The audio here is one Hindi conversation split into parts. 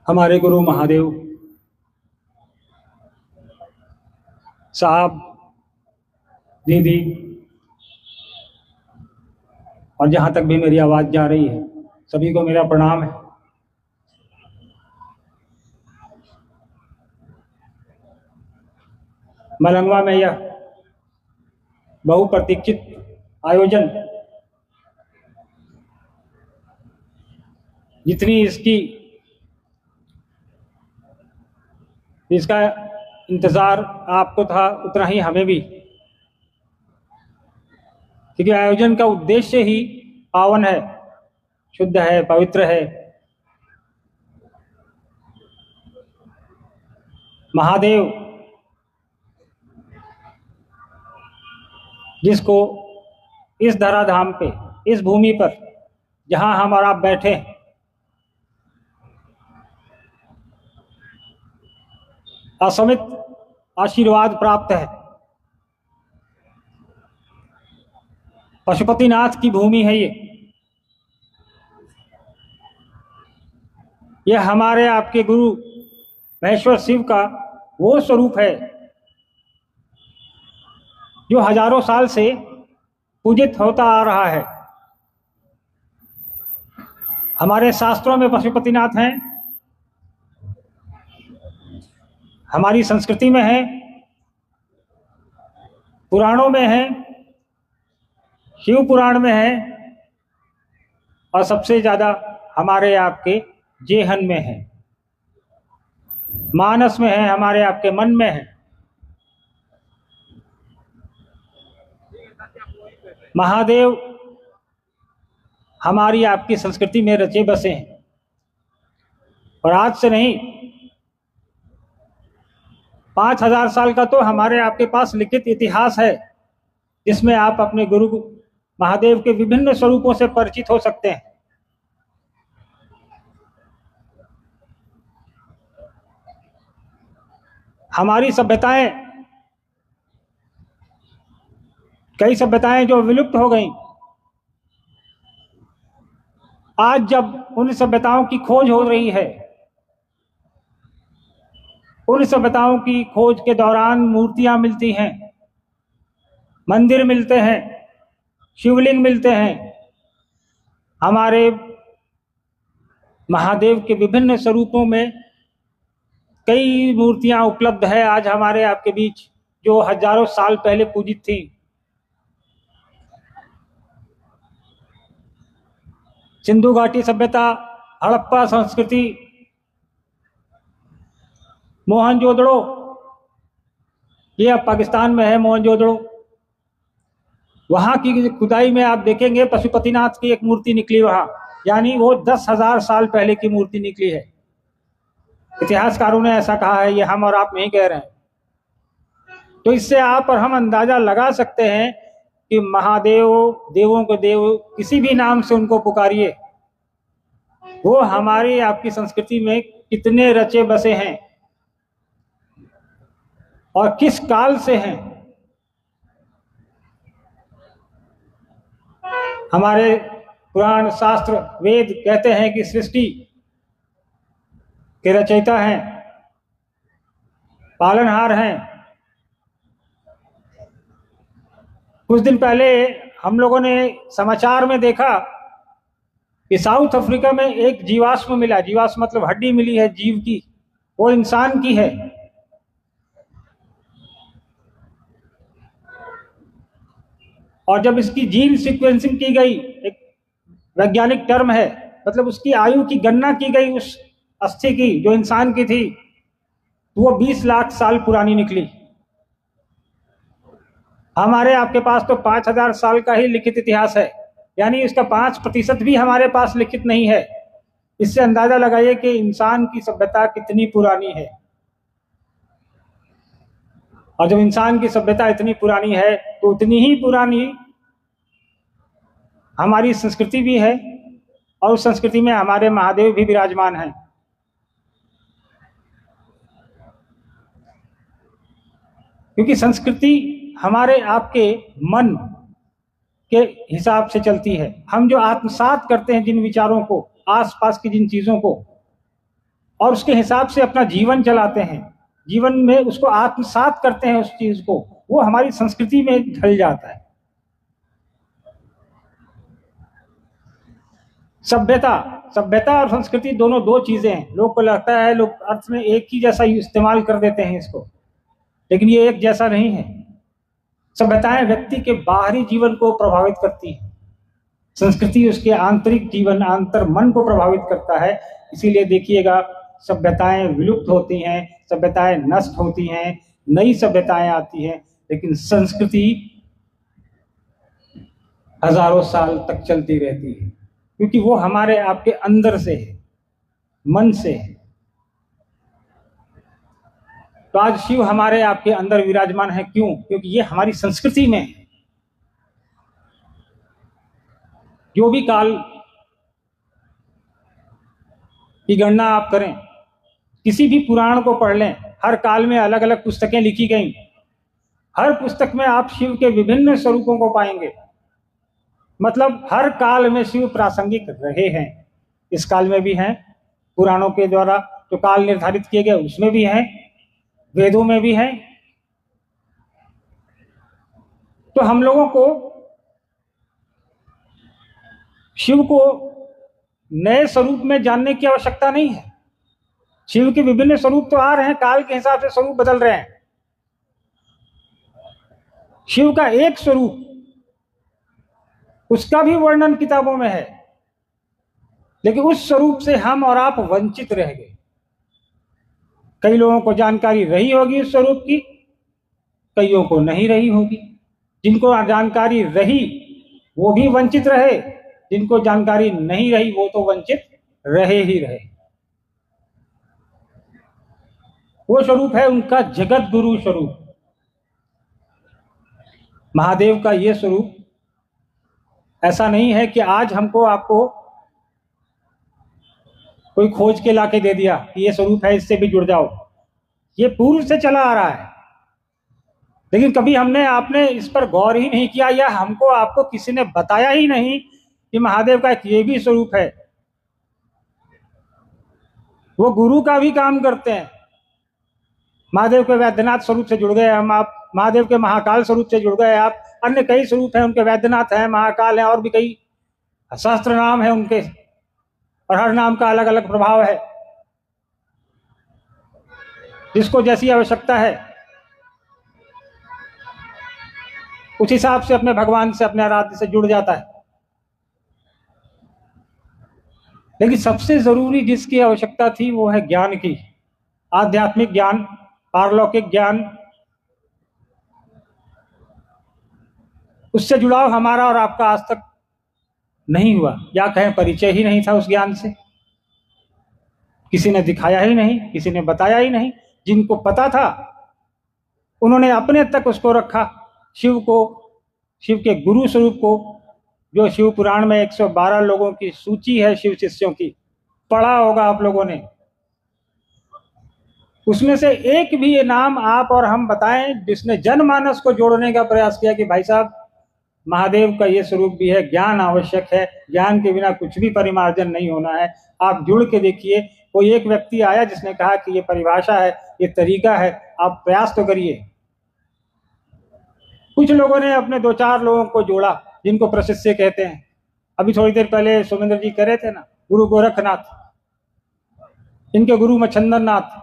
हमारे गुरु महादेव साहब, दीदी और जहाँ तक भी मेरी आवाज़ जा रही है, सभी को मेरा प्रणाम है। मलंगवा में यह बहुप्रतीक्षित आयोजन, जितनी इसका इंतज़ार आपको था उतना ही हमें भी, क्योंकि आयोजन का उद्देश्य ही पावन है, शुद्ध है, पवित्र है। महादेव जिसको इस धराधाम पे, इस भूमि पर जहां हम और आप बैठे हैं, असीमित आशीर्वाद प्राप्त है। पशुपतिनाथ की भूमि है ये हमारे आपके गुरु महेश्वर शिव का वो स्वरूप है जो हजारों साल से पूजित होता आ रहा है। हमारे शास्त्रों में पशुपतिनाथ हैं, हमारी संस्कृति में है, पुराणों में है, शिव पुराण में है, और सबसे ज़्यादा हमारे आपके जेहन में है, मानस में है, हमारे आपके मन में है। महादेव हमारी आपकी संस्कृति में रचे बसे हैं, और आज से नहीं, 5000 साल का तो हमारे आपके पास लिखित इतिहास है, जिसमें आप अपने गुरु महादेव के विभिन्न स्वरूपों से परिचित हो सकते हैं। हमारी सभ्यताएं, कई सभ्यताएं जो विलुप्त हो गईं, आज जब उन सभ्यताओं की खोज हो रही है, उन सभ्यताओं की खोज के दौरान मूर्तियां मिलती हैं, मंदिर मिलते हैं, शिवलिंग मिलते हैं, हमारे महादेव के विभिन्न स्वरूपों में कई मूर्तियां उपलब्ध है आज हमारे आपके बीच, जो हजारों साल पहले पूजित थी। सिंधु घाटी सभ्यता, हड़प्पा संस्कृति, मोहनजोदड़ो, ये अब पाकिस्तान में है मोहनजोदड़ो, वहाँ की खुदाई में आप देखेंगे पशुपतिनाथ की एक मूर्ति निकली वहाँ, यानी वो 10,000 साल पहले की मूर्ति निकली है। इतिहासकारों ने ऐसा कहा है, ये हम और आप नहीं कह रहे हैं। तो इससे आप और हम अंदाजा लगा सकते हैं कि महादेव, देवों के देव, किसी भी नाम से उनको पुकारिए, वो हमारी आपकी संस्कृति में कितने रचे बसे हैं और किस काल से हैं। हमारे पुराण शास्त्र वेद कहते हैं कि सृष्टि के रचयिता हैं, पालनहार हैं। कुछ दिन पहले हम लोगों ने समाचार में देखा कि साउथ अफ्रीका में एक जीवाश्म मिला, जीवाश्म मतलब हड्डी मिली है जीव की, वो इंसान की है। और जब इसकी जीन सीक्वेंसिंग की गई, एक वैज्ञानिक टर्म है, मतलब उसकी आयु की गणना की गई उस अस्थि की जो इंसान की थी, तो वो 20 लाख साल पुरानी निकली। हमारे आपके पास तो 5000 साल का ही लिखित इतिहास है, यानी इसका 5% भी हमारे पास लिखित नहीं है। इससे अंदाजा लगाइए कि इंसान की सभ्यता कितनी पुरानी है। और जब इंसान की सभ्यता इतनी पुरानी है, तो उतनी ही पुरानी हमारी संस्कृति भी है, और उस संस्कृति में हमारे महादेव भी विराजमान हैं। क्योंकि संस्कृति हमारे आपके मन के हिसाब से चलती है। हम जो आत्मसात करते हैं जिन विचारों को, आसपास की जिन चीज़ों को, और उसके हिसाब से अपना जीवन चलाते हैं, जीवन में उसको आत्मसात करते हैं उस चीज को, वो हमारी संस्कृति में ढल जाता है। सभ्यता सभ्यता और संस्कृति दोनों दो चीजें हैं। लोग को लगता है, लोग अर्थ में एक ही जैसा इस्तेमाल कर देते हैं इसको, लेकिन ये एक जैसा नहीं है। सभ्यताएं व्यक्ति के बाहरी जीवन को प्रभावित करती हैं, संस्कृति उसके आंतरिक जीवन, आंतर मन को प्रभावित करता है। इसीलिए देखिएगा, सभ्यताएं विलुप्त होती हैं, सभ्यताएं नष्ट होती हैं, नई सभ्यताएं आती हैं, लेकिन संस्कृति हजारों साल तक चलती रहती है, क्योंकि वो हमारे आपके अंदर से है, मन से है। तो आज शिव हमारे आपके अंदर विराजमान है, क्यों? क्योंकि ये हमारी संस्कृति में है। जो भी काल की गणना आप करें, किसी भी पुराण को पढ़ लें, हर काल में अलग अलग पुस्तकें लिखी गई, हर पुस्तक में आप शिव के विभिन्न स्वरूपों को पाएंगे। मतलब हर काल में शिव प्रासंगिक रहे हैं। इस काल में भी हैं, पुराणों के द्वारा जो काल निर्धारित किए गए उसमें भी हैं, वेदों में भी हैं। तो हम लोगों को शिव को नए स्वरूप में जानने की आवश्यकता नहीं है। शिव के विभिन्न स्वरूप तो आ रहे हैं, काल के हिसाब से स्वरूप बदल रहे हैं। शिव का एक स्वरूप, उसका भी वर्णन किताबों में है, लेकिन उस स्वरूप से हम और आप वंचित रह गए। कई लोगों को जानकारी रही होगी उस स्वरूप की, कईयों को नहीं रही होगी। जिनको जानकारी रही वो भी वंचित रहे, जिनको जानकारी नहीं रही वो तो वंचित रहे ही रहे। वो स्वरूप है उनका जगत गुरु स्वरूप। महादेव का ये स्वरूप ऐसा नहीं है कि आज हमको आपको कोई खोज के लाके दे दिया कि ये स्वरूप है, इससे भी जुड़ जाओ। ये पूर्व से चला आ रहा है, लेकिन कभी हमने आपने इस पर गौर ही नहीं किया, या हमको आपको किसी ने बताया ही नहीं कि महादेव का एक ये भी स्वरूप है। वो गुरु का भी काम करते हैं। महादेव के वैद्यनाथ स्वरूप से जुड़ गए हम, आप महादेव के महाकाल स्वरूप से जुड़ गए आप। अन्य कई स्वरूप हैं उनके, वैद्यनाथ हैं, महाकाल हैं, और भी कई सहस्त्र नाम है उनके, और हर नाम का अलग अलग प्रभाव है। जिसको जैसी आवश्यकता है उस हिसाब से अपने भगवान से, अपने आराध्य से जुड़ जाता है। लेकिन सबसे जरूरी जिसकी आवश्यकता थी वो है ज्ञान की, आध्यात्मिक ज्ञान, पारलौकिक ज्ञान। उससे जुड़ाव हमारा और आपका आज तक नहीं हुआ, या कहें परिचय ही नहीं था उस ज्ञान से। किसी ने दिखाया ही नहीं, किसी ने बताया ही नहीं। जिनको पता था उन्होंने अपने तक उसको रखा, शिव को, शिव के गुरु स्वरूप को। जो शिव पुराण में 112 लोगों की सूची है शिव शिष्यों की, पढ़ा होगा आप लोगों ने। उसमें से एक भी ये नाम आप और हम बताएं जिसने जनमानस को जोड़ने का प्रयास किया कि भाई साहब महादेव का ये स्वरूप भी है, ज्ञान आवश्यक है, ज्ञान के बिना कुछ भी परिमार्जन नहीं होना है। आप जुड़ के देखिए, कोई एक व्यक्ति आया जिसने कहा कि ये परिभाषा है, ये तरीका है, आप प्रयास तो करिए। कुछ लोगों ने अपने 2-4 लोगों को जोड़ा जिनको प्रशिष्य कहते हैं। अभी थोड़ी देर पहले सोमेंद्र जी कह रहे थे ना, गुरु गोरखनाथ, इनके गुरु मच्छंदरनाथ।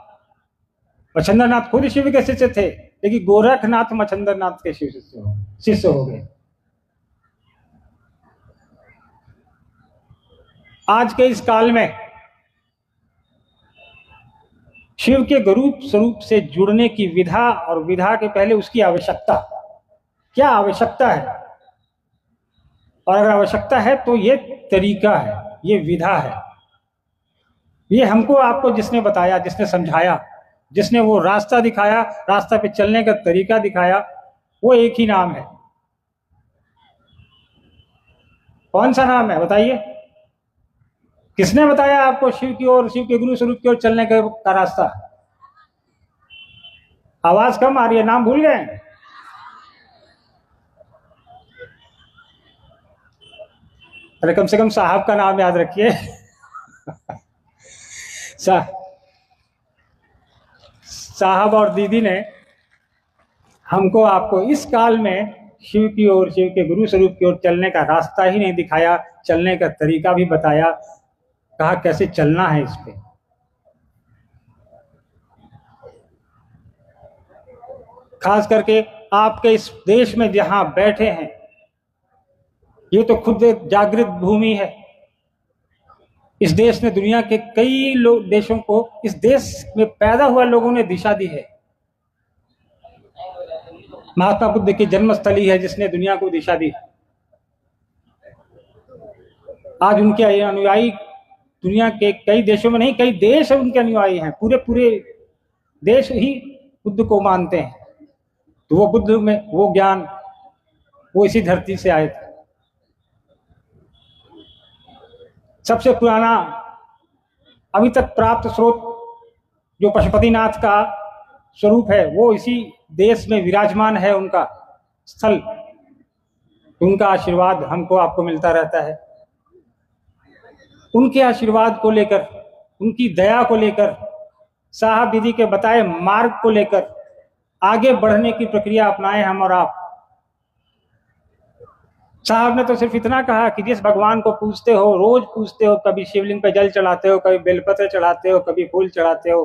मच्छंदरनाथ खुद शिव के शिष्य थे, लेकिन गोरखनाथ मच्छंदरनाथ के शिष्य हो गए। आज के इस काल में शिव के गुरु स्वरूप से जुड़ने की विधा, और विधा के पहले उसकी आवश्यकता, क्या आवश्यकता है, और अगर आवश्यकता है तो ये तरीका है, ये विधा है। ये हमको आपको जिसने बताया, जिसने समझाया, जिसने वो रास्ता दिखाया, रास्ता पे चलने का तरीका दिखाया, वो एक ही नाम है। कौन सा नाम है बताइए? किसने बताया आपको शिव की ओर, शिव के गुरु स्वरूप की ओर चलने का रास्ता? आवाज कम आ रही है, नाम भूल गए? अरे कम से कम साहब का नाम याद रखिए। साहब और दीदी ने हमको आपको इस काल में शिव की ओर, शिव के गुरु स्वरूप की ओर चलने का रास्ता ही नहीं दिखाया, चलने का तरीका भी बताया, कहा कैसे चलना है इस पे। खास करके आपके इस देश में जहां बैठे हैं, ये तो खुद एक जागृत भूमि है। इस देश ने दुनिया के कई देशों को, इस देश में पैदा हुआ लोगों ने दिशा दी है। महात्मा बुद्ध की जन्मस्थली है जिसने दुनिया को दिशा दी। आज उनके अनुयायी दुनिया के कई देशों में नहीं, कई देश उनके अनुयायी हैं, पूरे पूरे देश ही बुद्ध को मानते हैं। तो वो बुद्ध में वो ज्ञान, वो इसी धरती से आए थे। सबसे पुराना अभी तक प्राप्त स्रोत जो पशुपतिनाथ का स्वरूप है, वो इसी देश में विराजमान है। उनका स्थल, उनका आशीर्वाद हमको आपको मिलता रहता है। उनके आशीर्वाद को लेकर, उनकी दया को लेकर, साहब दीदी के बताए मार्ग को लेकर आगे बढ़ने की प्रक्रिया अपनाए हम और आप। साहब ने तो सिर्फ इतना कहा कि जिस भगवान को पूजते हो, रोज पूजते हो, कभी शिवलिंग पे जल चढ़ाते हो, कभी बेलपत्र चढ़ाते हो, कभी फूल चढ़ाते हो,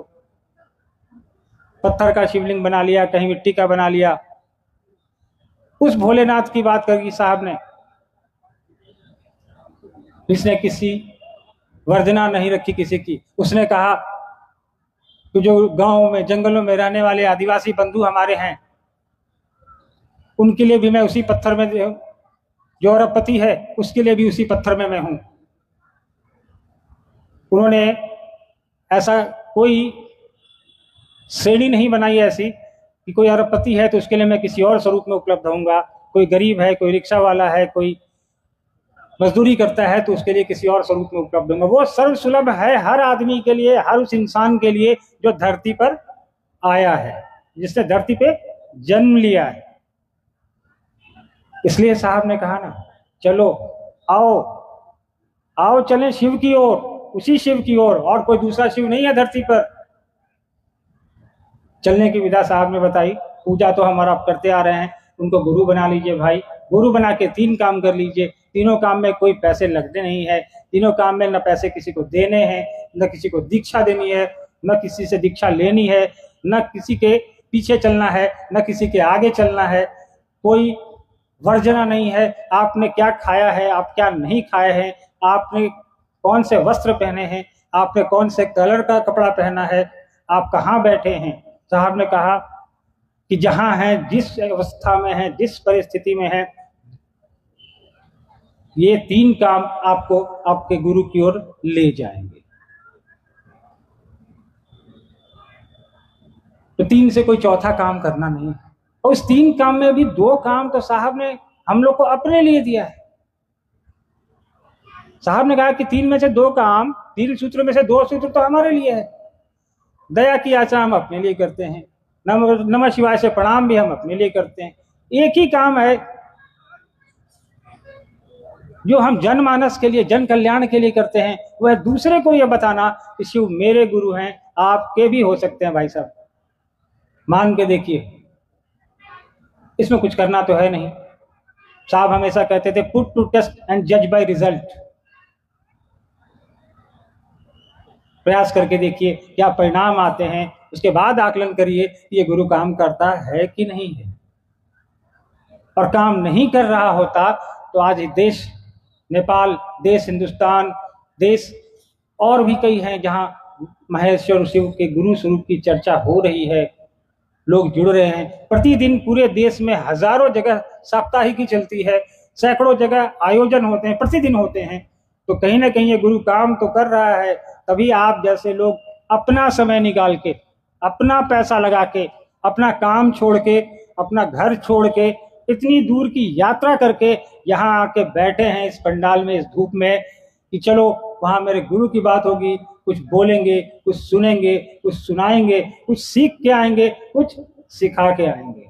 पत्थर का शिवलिंग बना लिया, कहीं मिट्टी का बना लिया, उस भोलेनाथ की बात करी साहब ने, जिसने किसी वर्जना नहीं रखी किसी की। उसने कहा कि जो गांव में, जंगलों में रहने वाले आदिवासी बंधु हमारे हैं, उनके लिए भी मैं उसी पत्थर में, जो अरबपति है उसके लिए भी उसी पत्थर में मैं हूं। उन्होंने ऐसा कोई श्रेणी नहीं बनाई ऐसी कि कोई अरबपति है तो उसके लिए मैं किसी और स्वरूप में उपलब्ध होऊंगा, कोई गरीब है, कोई रिक्शा वाला है, कोई मजदूरी करता है तो उसके लिए किसी और स्वरूप में उपलब्ध होगा। वो सर्वसुलभ है हर आदमी के लिए, हर उस इंसान के लिए जो धरती पर आया है, जिसने धरती पे जन्म लिया है। इसलिए साहब ने कहा ना, चलो आओ आओ चलें शिव की ओर, उसी शिव की ओर, और कोई दूसरा शिव नहीं है धरती पर। चलने की विधा साहब ने बताई। पूजा तो हमारा आप करते आ रहे हैं, उनको गुरु बना लीजिए भाई। गुरु बना के 3 काम कर लीजिए। तीनों काम में कोई पैसे लगते नहीं है, तीनों काम में न पैसे किसी को देने हैं, न किसी को दीक्षा देनी है, न किसी से दीक्षा लेनी है, न किसी के पीछे चलना है, न किसी के आगे चलना है। कोई वर्जना नहीं है। आपने क्या खाया है, आप क्या नहीं खाए हैं, आपने कौन से वस्त्र पहने हैं, आपने कौन से कलर का कपड़ा पहना है, आप कहाँ बैठे हैं। साहब ने कहा कि जहां हैं, जिस अवस्था में हैं, जिस परिस्थिति में हैं, ये 3 काम आपको आपके गुरु की ओर ले जाएंगे। तो 3 से कोई चौथा काम करना नहीं है। और उस 3 काम में भी 2 काम तो साहब ने हम लोग को अपने लिए दिया है। साहब ने कहा कि 3 में से 2 काम, 3 सूत्रों में से 2 सूत्र तो हमारे लिए है। दया की आचरण हम अपने लिए करते हैं, नमः शिवाय से प्रणाम भी हम अपने लिए करते हैं। एक ही काम है जो हम जनमानस के लिए, जन कल्याण के लिए करते हैं, वह दूसरे को यह बताना कि शिव मेरे गुरु हैं, आपके भी हो सकते हैं भाई साहब, मान के देखिए। इसमें कुछ करना तो है नहीं। साहब हमेशा कहते थे, पुट टू टेस्ट एंड जज बाय रिजल्ट। प्रयास करके देखिए क्या परिणाम आते हैं, उसके बाद आकलन करिए कि ये गुरु काम करता है कि नहीं है। और काम नहीं कर रहा होता तो आज देश नेपाल, देश हिंदुस्तान, देश और भी कई हैं जहां महेश्वर शिव के गुरु स्वरूप की चर्चा हो रही है, लोग जुड़ रहे हैं। प्रतिदिन पूरे देश में हजारों जगह साप्ताहिक ही चलती है, सैकड़ों जगह आयोजन होते हैं, प्रतिदिन होते हैं। तो कहीं ना कहीं ये गुरु काम तो कर रहा है। तभी आप जैसे लोग अपना समय निकाल के, अपना पैसा लगा के, अपना काम छोड़ के, अपना घर छोड़ के, इतनी दूर की यात्रा करके यहाँ आके बैठे हैं इस पंडाल में, इस धूप में, कि चलो वहां मेरे गुरु की बात होगी, कुछ बोलेंगे, कुछ सुनेंगे, कुछ सुनाएंगे, कुछ सीख के आएंगे, कुछ सिखा के आएंगे।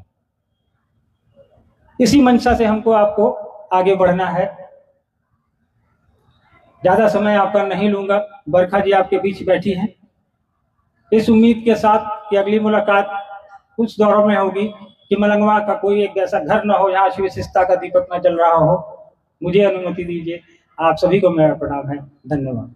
इसी मंशा से हमको आपको आगे बढ़ना है। ज्यादा समय आपका नहीं लूंगा। बरखा जी आपके बीच बैठी हैं, इस उम्मीद के साथ कि अगली मुलाकात कुछ दौरों में होगी कि मलंगवा का कोई एक ऐसा घर न हो जहाँ शिव विशिष्टता का दीपक न जल रहा हो। मुझे अनुमति दीजिए। आप सभी को मेरा प्रणाम है। धन्यवाद।